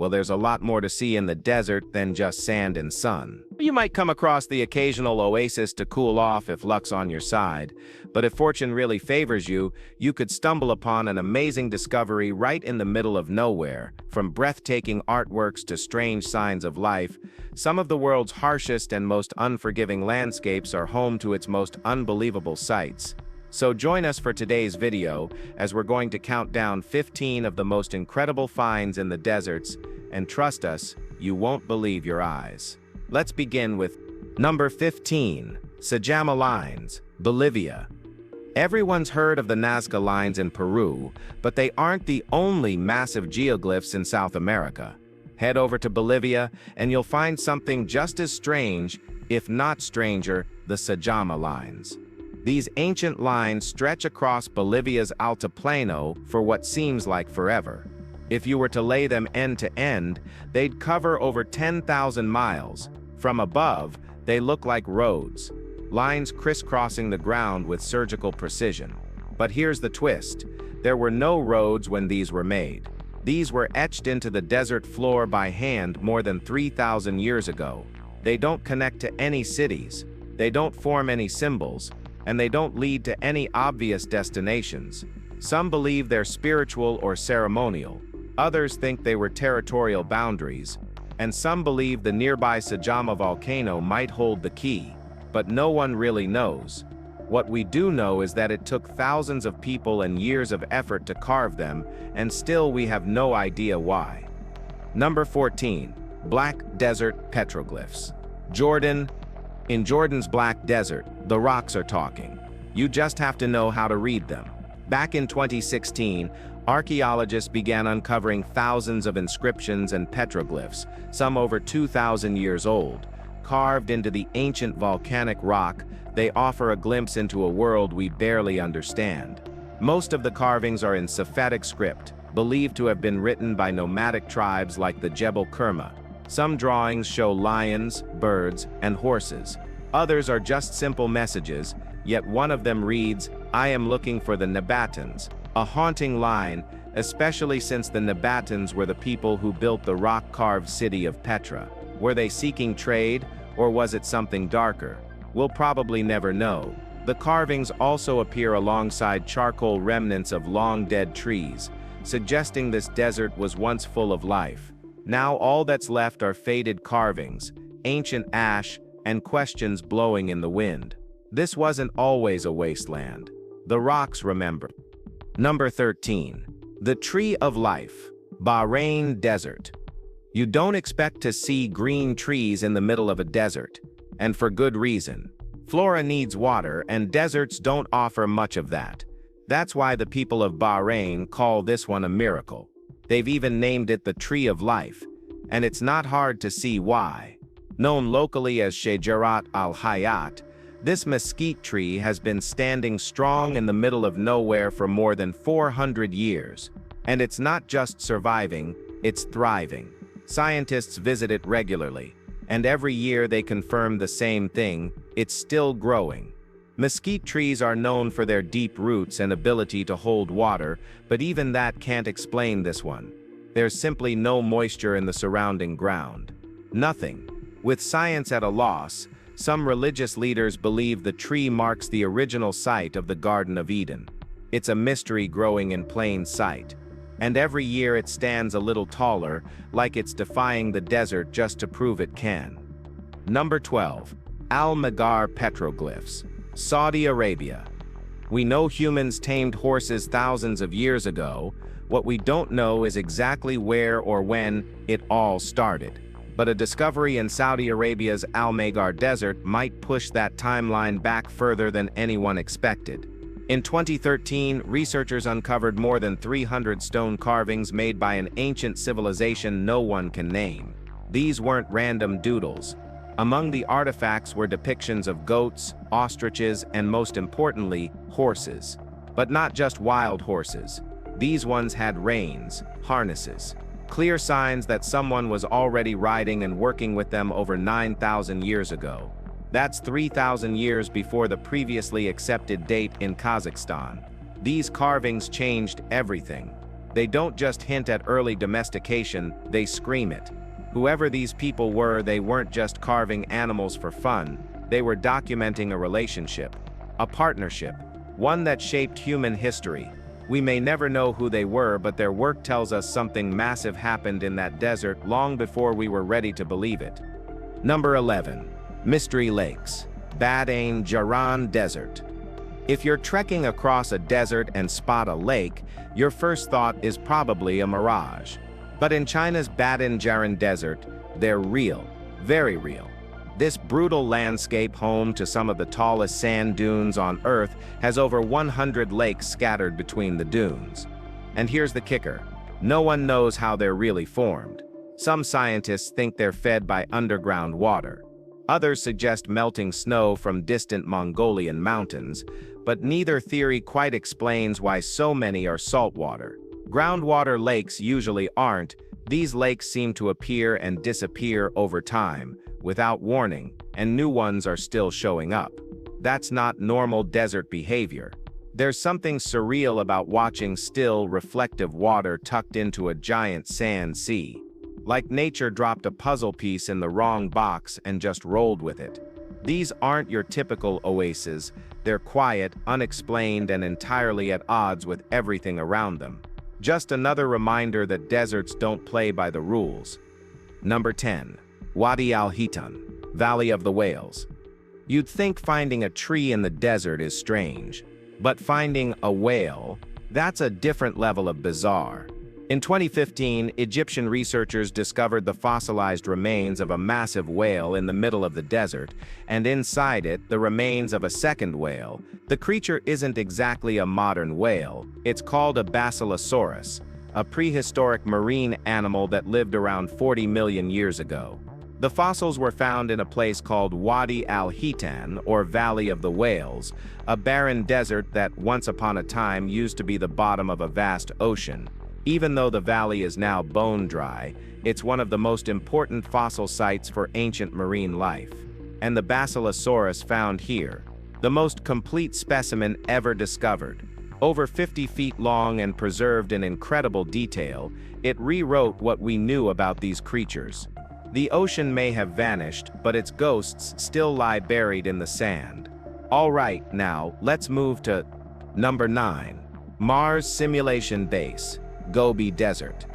Well, there's a lot more to see in the desert than just sand and sun. You might come across the occasional oasis to cool off if luck's on your side, but if fortune really favors you, you could stumble upon an amazing discovery right in the middle of nowhere. From breathtaking artworks to strange signs of life, some of the world's harshest and most unforgiving landscapes are home to its most unbelievable sights. So join us for today's video, as we're going to count down 15 of the most incredible finds in the deserts, and trust us, you won't believe your eyes. Let's begin with number 15, Sajama Lines, Bolivia. Everyone's heard of the Nazca Lines in Peru, but they aren't the only massive geoglyphs in South America. Head over to Bolivia, and you'll find something just as strange, if not stranger, the Sajama Lines. These ancient lines stretch across Bolivia's Altiplano for what seems like forever. If you were to lay them end to end, they'd cover over 10,000 miles. From above, they look like roads, lines crisscrossing the ground with surgical precision. But here's the twist: there were no roads when these were made. These were etched into the desert floor by hand more than 3,000 years ago. They don't connect to any cities, they don't form any symbols, and they don't lead to any obvious destinations. Some believe they're spiritual or ceremonial, others think they were territorial boundaries, and some believe the nearby Sajama volcano might hold the key, but no one really knows. What we do know is that it took thousands of people and years of effort to carve them, and still we have no idea why. Number 14, Black Desert Petroglyphs, Jordan. In Jordan's Black Desert, the rocks are talking. You just have to know how to read them. Back in 2016, archaeologists began uncovering thousands of inscriptions and petroglyphs, some over 2,000 years old. Carved into the ancient volcanic rock, they offer a glimpse into a world we barely understand. Most of the carvings are in Safedic script, believed to have been written by nomadic tribes like the Jebel Kerma. Some drawings show lions, birds, and horses. Others are just simple messages, yet one of them reads, "I am looking for the Nabatans," a haunting line, especially since the Nabatans were the people who built the rock-carved city of Petra. Were they seeking trade, or was it something darker? We'll probably never know. The carvings also appear alongside charcoal remnants of long-dead trees, suggesting this desert was once full of life. Now all that's left are faded carvings, ancient ash, and questions blowing in the wind. This wasn't always a wasteland. The rocks remember. Number 13. The Tree of Life, Bahrain Desert. You don't expect to see green trees in the middle of a desert, and for good reason. Flora needs water, and deserts don't offer much of that. That's why the people of Bahrain call this one a miracle. They've even named it the Tree of Life, and it's not hard to see why. Known locally as Shajarat al-Hayat, this mesquite tree has been standing strong in the middle of nowhere for more than 400 years. And it's not just surviving, it's thriving. Scientists visit it regularly, and every year they confirm the same thing: it's still growing. Mesquite trees are known for their deep roots and ability to hold water, but even that can't explain this one. There's simply no moisture in the surrounding ground. Nothing. With science at a loss, some religious leaders believe the tree marks the original site of the Garden of Eden. It's a mystery growing in plain sight. And every year it stands a little taller, like it's defying the desert just to prove it can. Number 12. Al-Magar Petroglyphs, Saudi Arabia. We know humans tamed horses thousands of years ago. What we don't know is exactly where or when it all started. But a discovery in Saudi Arabia's Al-Magar Desert might push that timeline back further than anyone expected. In 2013, researchers uncovered more than 300 stone carvings made by an ancient civilization no one can name. These weren't random doodles. Among the artifacts were depictions of goats, ostriches, and most importantly, horses. But not just wild horses. These ones had reins, harnesses. Clear signs that someone was already riding and working with them over 9,000 years ago. That's 3,000 years before the previously accepted date in Kazakhstan. These carvings changed everything. They don't just hint at early domestication, they scream it. Whoever these people were, they weren't just carving animals for fun, they were documenting a relationship, a partnership, one that shaped human history. We may never know who they were, but their work tells us something massive happened in that desert long before we were ready to believe it. Number 11. Mystery Lakes. Bahrain Jaran Desert. If you're trekking across a desert and spot a lake, your first thought is probably a mirage. But in China's Bahrain Jaran Desert, they're real, very real. This brutal landscape, home to some of the tallest sand dunes on Earth, has over 100 lakes scattered between the dunes. And here's the kicker. No one knows how they're really formed. Some scientists think they're fed by underground water. Others suggest melting snow from distant Mongolian mountains, but neither theory quite explains why so many are saltwater. Groundwater lakes usually aren't. These lakes seem to appear and disappear over time, without warning, and new ones are still showing up. That's not normal desert behavior. There's something surreal about watching still, reflective water tucked into a giant sand sea. Like nature dropped a puzzle piece in the wrong box and just rolled with it. These aren't your typical oases. They're quiet, unexplained, and entirely at odds with everything around them. Just another reminder that deserts don't play by the rules. Number 10. Wadi Al-Hitan, Valley of the Whales. You'd think finding a tree in the desert is strange, but finding a whale, that's a different level of bizarre. In 2015, Egyptian researchers discovered the fossilized remains of a massive whale in the middle of the desert, and inside it, the remains of a second whale. The creature isn't exactly a modern whale. It's called a basilosaurus, a prehistoric marine animal that lived around 40 million years ago. The fossils were found in a place called Wadi Al-Hitan, or Valley of the Whales, a barren desert that once upon a time used to be the bottom of a vast ocean. Even though the valley is now bone dry, it's one of the most important fossil sites for ancient marine life. And the Basilosaurus found here, the most complete specimen ever discovered. Over 50 feet long and preserved in incredible detail, it rewrote what we knew about these creatures. The ocean may have vanished, but its ghosts still lie buried in the sand. All right, now, let's move to number 9. Mars Simulation Base. Gobi Desert.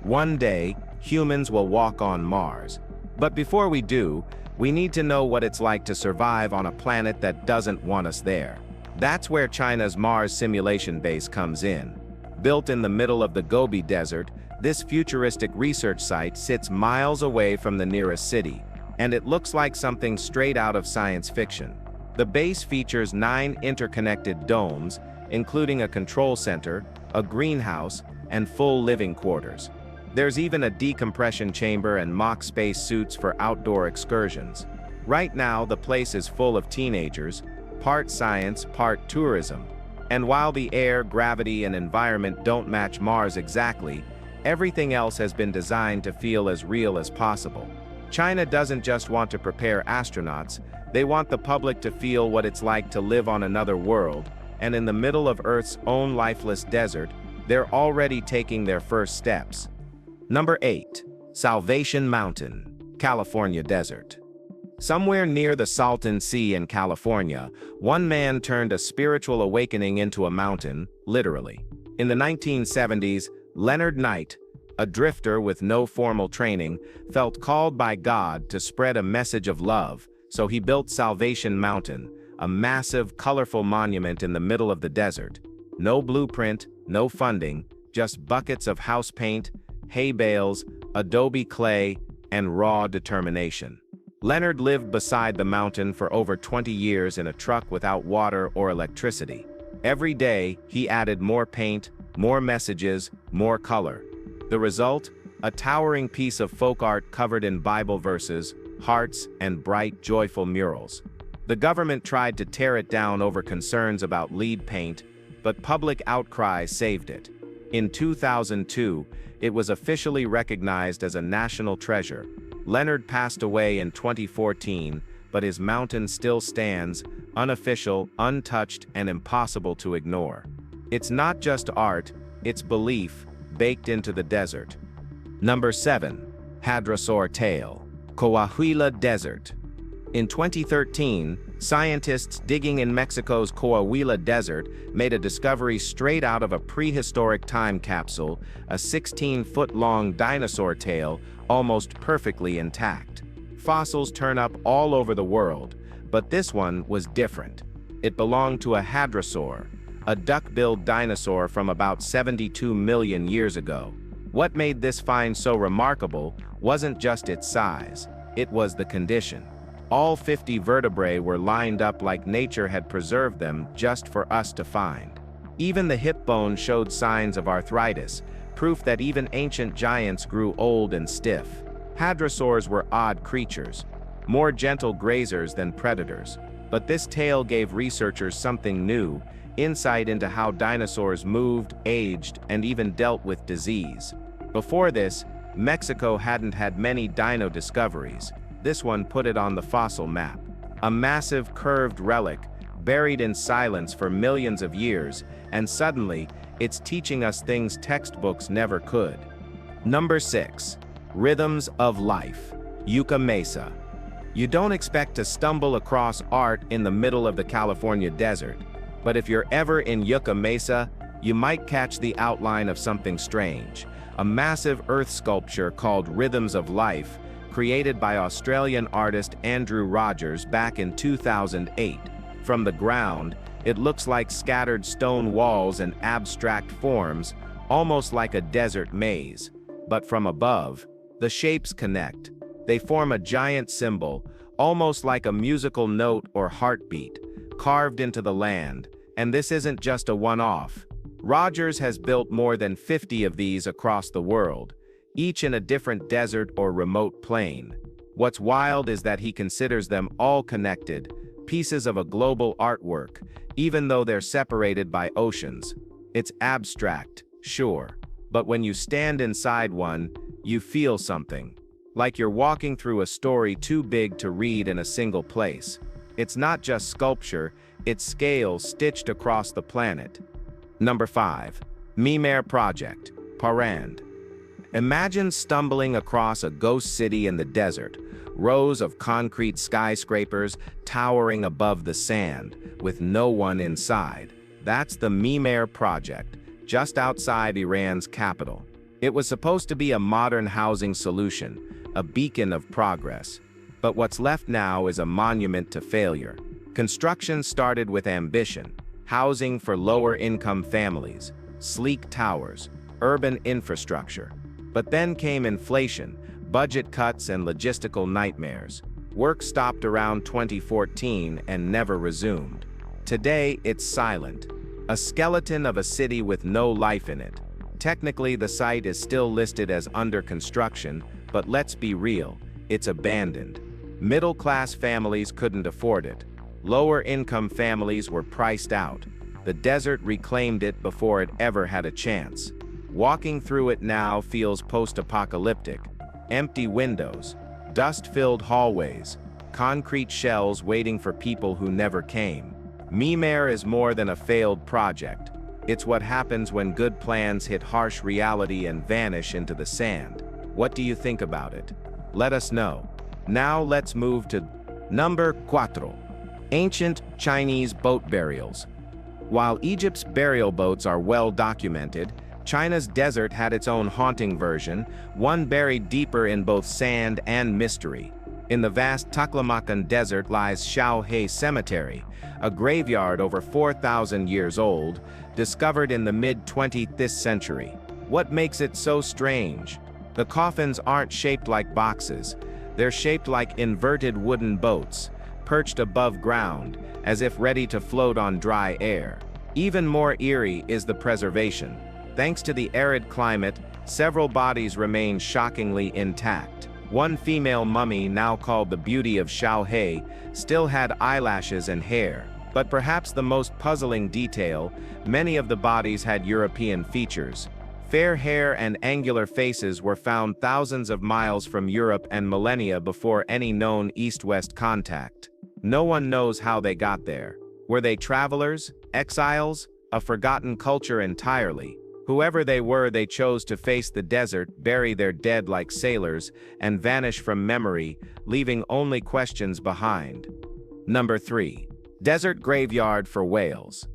One day, humans will walk on Mars. But before we do, we need to know what it's like to survive on a planet that doesn't want us there. That's where China's Mars Simulation Base comes in. Built in the middle of the Gobi Desert, this futuristic research site sits miles away from the nearest city, and it looks like something straight out of science fiction. The base features 9 interconnected domes, including a control center, a greenhouse, and full living quarters. There's even a decompression chamber and mock space suits for outdoor excursions. Right now, the place is full of teenagers, part science, part tourism. And while the air, gravity, and environment don't match Mars exactly, everything else has been designed to feel as real as possible. China doesn't just want to prepare astronauts, they want the public to feel what it's like to live on another world, and in the middle of Earth's own lifeless desert, they're already taking their first steps. Number 8. Salvation Mountain, California Desert. Somewhere near the Salton Sea in California, one man turned a spiritual awakening into a mountain, literally. In the 1970s, Leonard Knight, a drifter with no formal training, felt called by God to spread a message of love, so he built Salvation Mountain, a massive, colorful monument in the middle of the desert. No blueprint, no funding, just buckets of house paint, hay bales, adobe clay, and raw determination. Leonard lived beside the mountain for over 20 years in a truck without water or electricity. Every day, he added more paint, more messages, more color. The result? A towering piece of folk art covered in Bible verses, hearts, and bright, joyful murals. The government tried to tear it down over concerns about lead paint, but public outcry saved it. In 2002, it was officially recognized as a national treasure. Leonard passed away in 2014, but his mountain still stands, unofficial, untouched, and impossible to ignore. It's not just art, it's belief, baked into the desert. Number 7. Hydrasaur tail. Coahuila Desert. In 2013, scientists digging in Mexico's Coahuila Desert made a discovery straight out of a prehistoric time capsule, a 16-foot-long dinosaur tail, almost perfectly intact. Fossils turn up all over the world, but this one was different. It belonged to a hadrosaur, a duck-billed dinosaur from about 72 million years ago. What made this find so remarkable wasn't just its size, it was the condition. All 50 vertebrae were lined up like nature had preserved them just for us to find. Even the hip bone showed signs of arthritis, proof that even ancient giants grew old and stiff. Hadrosaurs were odd creatures, more gentle grazers than predators. But this tale gave researchers something new, insight into how dinosaurs moved, aged, and even dealt with disease. Before this, Mexico hadn't had many dino discoveries. This one put it on the fossil map. A massive curved relic, buried in silence for millions of years, and suddenly, it's teaching us things textbooks never could. Number 6. Rhythms of Life. Yucca Mesa. You don't expect to stumble across art in the middle of the California desert, but if you're ever in Yucca Mesa, you might catch the outline of something strange. A massive earth sculpture called Rhythms of Life, created by Australian artist Andrew Rogers back in 2008. From the ground, it looks like scattered stone walls and abstract forms, almost like a desert maze. But from above, the shapes connect. They form a giant symbol, almost like a musical note or heartbeat, carved into the land. And this isn't just a one-off. Rogers has built more than 50 of these across the world, each in a different desert or remote plain. What's wild is that he considers them all connected, pieces of a global artwork, even though they're separated by oceans. It's abstract, sure, but when you stand inside one, you feel something. Like you're walking through a story too big to read in a single place. It's not just sculpture, it's scales stitched across the planet. Number 5. Mimare Project, Bahrain. Imagine stumbling across a ghost city in the desert, rows of concrete skyscrapers towering above the sand, with no one inside. That's the Mimare Project, just outside Iran's capital. It was supposed to be a modern housing solution, a beacon of progress. But what's left now is a monument to failure. Construction started with ambition, housing for lower-income families, sleek towers, urban infrastructure. But then came inflation, budget cuts, and logistical nightmares. Work stopped around 2014 and never resumed. Today, it's silent, a skeleton of a city with no life in it. Technically, the site is still listed as under construction, but let's be real, it's abandoned. Middle-class families couldn't afford it. Lower-income families were priced out. The desert reclaimed it before it ever had a chance. Walking through it now feels post-apocalyptic. Empty windows, dust-filled hallways, concrete shells waiting for people who never came. Mimare is more than a failed project. It's what happens when good plans hit harsh reality and vanish into the sand. What do you think about it? Let us know. Now let's move to number 4. Ancient Chinese boat burials. While Egypt's burial boats are well documented, China's desert had its own haunting version, one buried deeper in both sand and mystery. In the vast Taklamakan Desert lies Shaohe Cemetery, a graveyard over 4,000 years old, discovered in the mid-20th century. What makes it so strange? The coffins aren't shaped like boxes. They're shaped like inverted wooden boats, perched above ground, as if ready to float on dry air. Even more eerie is the preservation. Thanks to the arid climate, several bodies remain shockingly intact. One female mummy, now called the Beauty of Shaohe, still had eyelashes and hair. But perhaps the most puzzling detail, many of the bodies had European features. Fair hair and angular faces were found thousands of miles from Europe and millennia before any known east-west contact. No one knows how they got there. Were they travelers, exiles, a forgotten culture entirely? Whoever they were, they chose to face the desert, bury their dead like sailors, and vanish from memory, leaving only questions behind. Number 3. Desert graveyard for whales.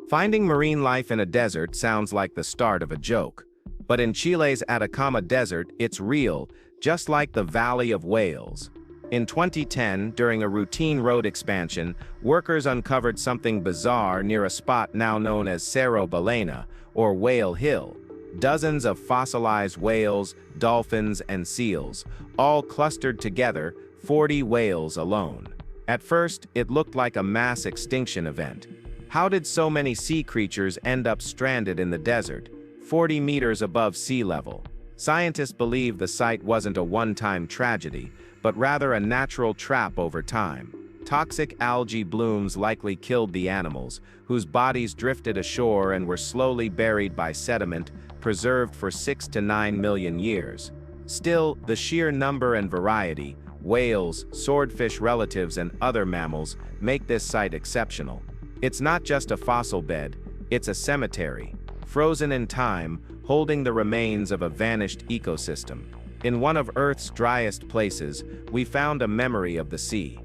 Finding marine life in a desert sounds like the start of a joke. But in Chile's Atacama Desert, it's real, just like the Valley of Whales. In 2010, during a routine road expansion, workers uncovered something bizarre near a spot now known as Cerro Balena, or Whale Hill. Dozens of fossilized whales, dolphins, and seals, all clustered together, 40 whales alone. At first, it looked like a mass extinction event. How did so many sea creatures end up stranded in the desert, 40 meters above sea level? Scientists believe the site wasn't a one-time tragedy, but rather a natural trap over time. Toxic algae blooms likely killed the animals, whose bodies drifted ashore and were slowly buried by sediment, preserved for 6 to 9 million years. Still, the sheer number and variety, whales, swordfish relatives, and other mammals, make this site exceptional. It's not just a fossil bed, it's a cemetery, frozen in time, holding the remains of a vanished ecosystem. In one of Earth's driest places, we found a memory of the sea.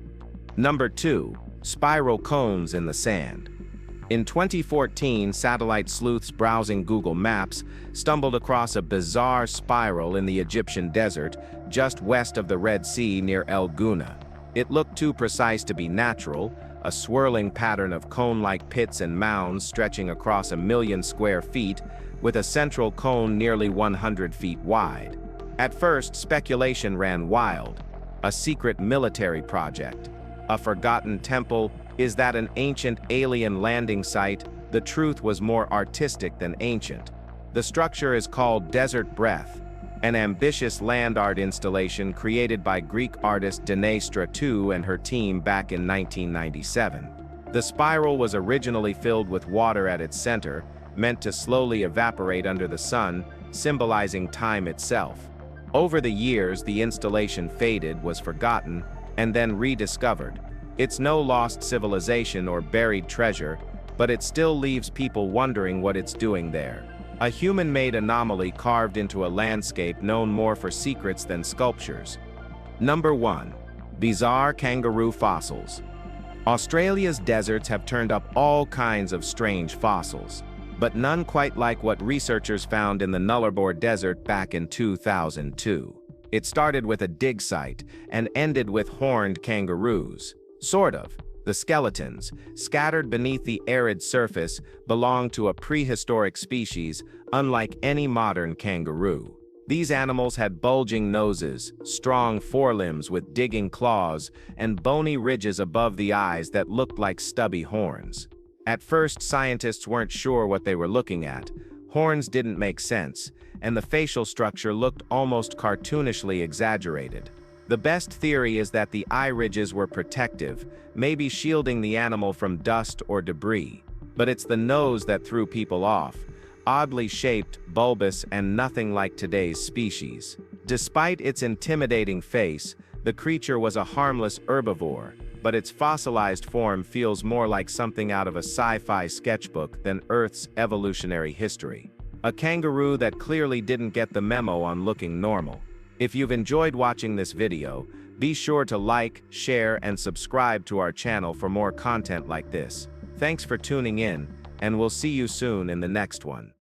Number 2. Spiral cones in the sand. In 2014, satellite sleuths browsing Google Maps stumbled across a bizarre spiral in the Egyptian desert, just west of the Red Sea near El Gouna. It looked too precise to be natural, a swirling pattern of cone-like pits and mounds stretching across 1 million square feet, with a central cone nearly 100 feet wide. At first, speculation ran wild. A secret military project? A forgotten temple? Is that an ancient alien landing site? The truth was more artistic than ancient. The structure is called Desert Breath, an ambitious land art installation created by Greek artist Danae Stratou and her team back in 1997. The spiral was originally filled with water at its center, meant to slowly evaporate under the sun, symbolizing time itself. Over the years, the installation faded, was forgotten, and then rediscovered. It's no lost civilization or buried treasure, but it still leaves people wondering what it's doing there. A human-made anomaly carved into a landscape known more for secrets than sculptures. Number 1. Bizarre kangaroo fossils. Australia's deserts have turned up all kinds of strange fossils, but none quite like what researchers found in the Nullarbor Desert back in 2002. It started with a dig site and ended with horned kangaroos. Sort of. The skeletons, scattered beneath the arid surface, belong to a prehistoric species, unlike any modern kangaroo. These animals had bulging noses, strong forelimbs with digging claws, and bony ridges above the eyes that looked like stubby horns. At first, scientists weren't sure what they were looking at. Horns didn't make sense, and the facial structure looked almost cartoonishly exaggerated. The best theory is that the eye ridges were protective, maybe shielding the animal from dust or debris. But it's the nose that threw people off, oddly shaped, bulbous, and nothing like today's species. Despite its intimidating face, the creature was a harmless herbivore, but its fossilized form feels more like something out of a sci-fi sketchbook than Earth's evolutionary history. A kangaroo that clearly didn't get the memo on looking normal. If you've enjoyed watching this video, be sure to like, share, and subscribe to our channel for more content like this. Thanks for tuning in, and we'll see you soon in the next one.